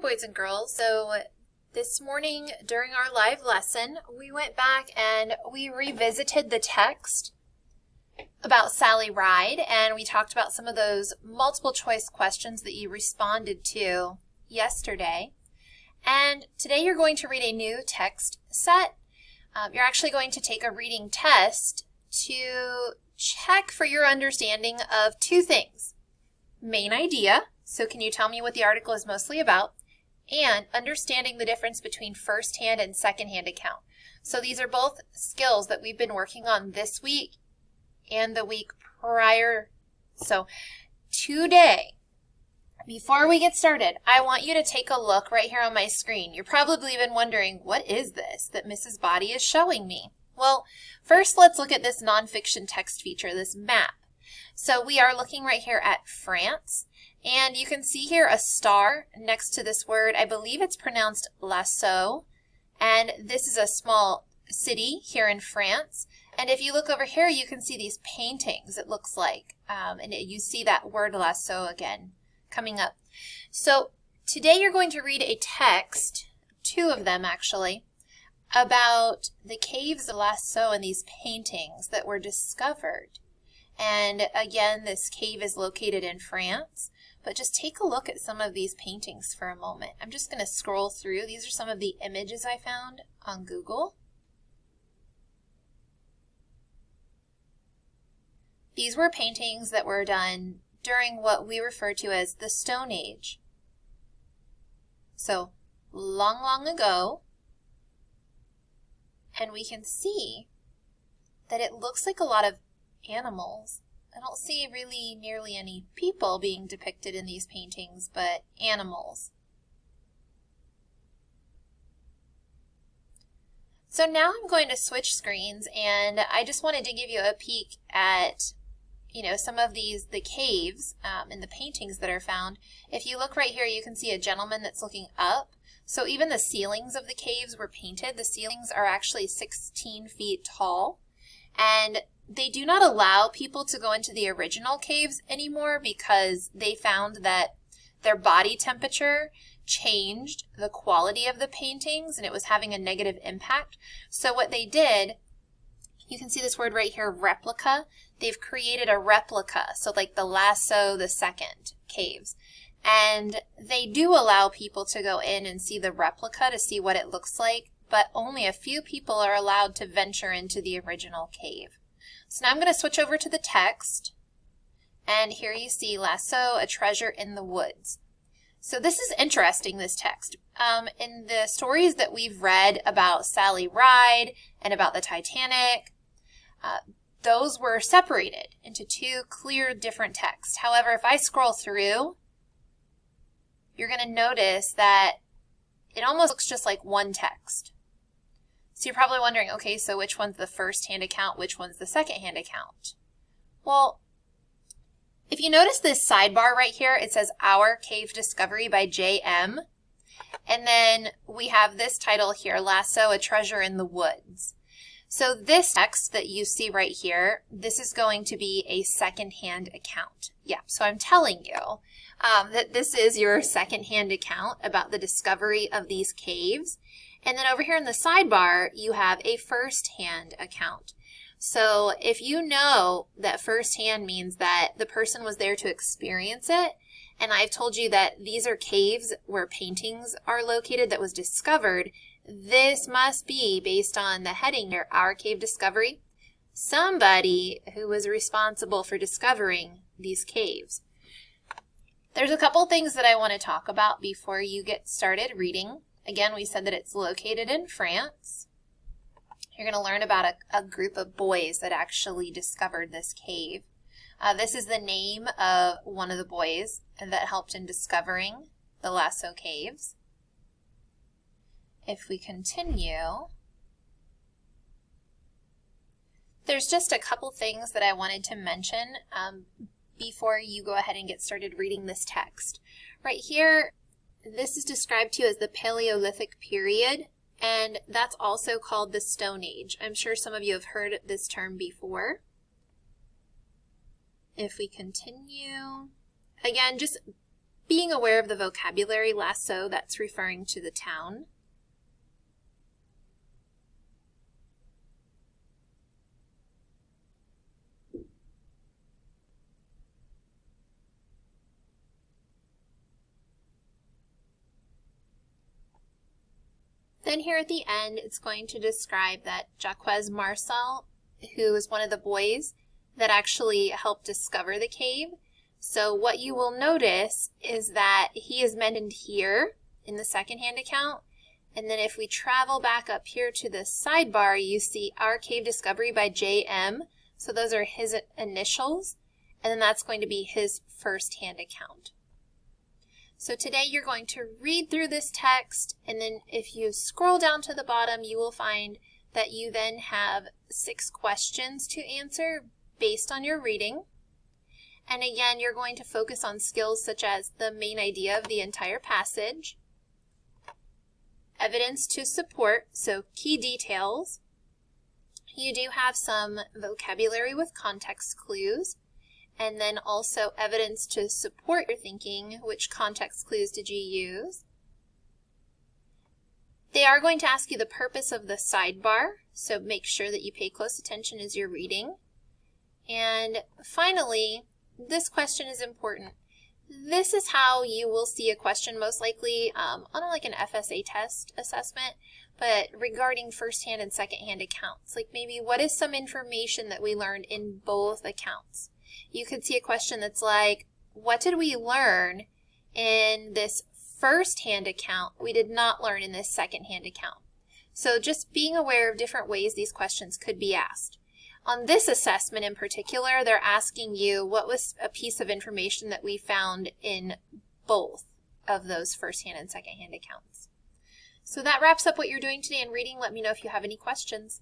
boys and girls. So this morning during our live lesson, we went back and we revisited the text about Sally Ride, and we talked about some of those multiple choice questions that you responded to yesterday. And today you're going to read a new text set. You're actually going to take a reading test to check for your understanding of two things. Main idea, so can you tell me what the article is mostly about? And understanding the difference between first-hand and second-hand account. So these are both skills that we've been working on this week and the week prior. So today, before we get started, I want you to take a look right here on my screen. You're probably been wondering, what is this that Mrs. Body is showing me? Well, first let's look at this nonfiction text feature, this map. So we are looking right here at France, and you can see here a star next to this word. I believe it's pronounced lasso, and this is a small city here in France. And if you look over here, you can see these paintings, it looks like, you see that word lasso again coming up. So today you're going to read a text, two of them actually, about the caves of Lascaux and these paintings that were discovered. And again, this cave is located in France, but just take a look at some of these paintings for a moment. I'm just going to scroll through. These are some of the images I found on Google. These were paintings that were done during what we refer to as the Stone Age. So, long, long ago. And we can see that it looks like a lot of animals. I don't see really nearly any people being depicted in these paintings, but animals. So now I'm going to switch screens, and I just wanted to give you a peek at some of the caves and the paintings that are found. If you look right here, you can see a gentleman that's looking up. So even the ceilings of the caves were painted. The ceilings are actually 16 feet tall, and they do not allow people to go into the original caves anymore because they found that their body temperature changed the quality of the paintings and it was having a negative impact. So what they did, you can see this word right here, replica. They've created a replica, so like the Lasso the Second caves. And they do allow people to go in and see the replica to see what it looks like, but only a few people are allowed to venture into the original cave. So now I'm going to switch over to the text, and here you see Lasso, a treasure in the woods. So this is interesting, this text. In the stories that we've read about Sally Ride and about the Titanic, those were separated into two clear different texts. However, if I scroll through, you're going to notice that it almost looks just like one text. So you're probably wondering, okay, so which one's the first-hand account, which one's the second-hand account? Well, if you notice this sidebar right here, it says Our Cave Discovery by J.M. And then we have this title here, Lasso, a Treasure in the Woods. So this text that you see right here, this is going to be a second-hand account. Yeah, so I'm telling you that this is your second-hand account about the discovery of these caves. And then over here in the sidebar, you have a first-hand account. So if you know that first-hand means that the person was there to experience it, and I've told you that these are caves where paintings are located that was discovered, this must be based on the heading here, Our Cave Discovery, somebody who was responsible for discovering these caves. There's a couple things that I want to talk about before you get started reading. Again, we said that it's located in France. You're going to learn about a group of boys that actually discovered this cave. This is the name of one of the boys that helped in discovering the Lasso Caves. If we continue, there's just a couple things that I wanted to mention before you go ahead and get started reading this text. Right here, this is described to you as the Paleolithic period, and that's also called the Stone Age. I'm sure some of you have heard this term before. If we continue, again, just being aware of the vocabulary, lasso, that's referring to the town. Then here at the end, it's going to describe that Jacques Marcel, who is one of the boys that actually helped discover the cave. So what you will notice is that he is mentioned here in the secondhand account. And then if we travel back up here to the sidebar, you see Our Cave Discovery by J.M. So those are his initials. And then that's going to be his firsthand account. So today you're going to read through this text, and then if you scroll down to the bottom, you will find that you then have 6 questions to answer based on your reading. And again, you're going to focus on skills such as the main idea of the entire passage, evidence to support, so key details. You do have some vocabulary with context clues, and then also evidence to support your thinking. Which context clues did you use? They are going to ask you the purpose of the sidebar, so make sure that you pay close attention as you're reading. And finally, this question is important. This is how you will see a question most likely on like an FSA test assessment, but regarding firsthand and secondhand accounts. Like maybe what is some information that we learned in both accounts? You could see a question that's like, what did we learn in this first-hand account we did not learn in this second-hand account? So just being aware of different ways these questions could be asked. On this assessment in particular, they're asking you what was a piece of information that we found in both of those first-hand and second-hand accounts. So that wraps up what you're doing today in reading. Let me know if you have any questions.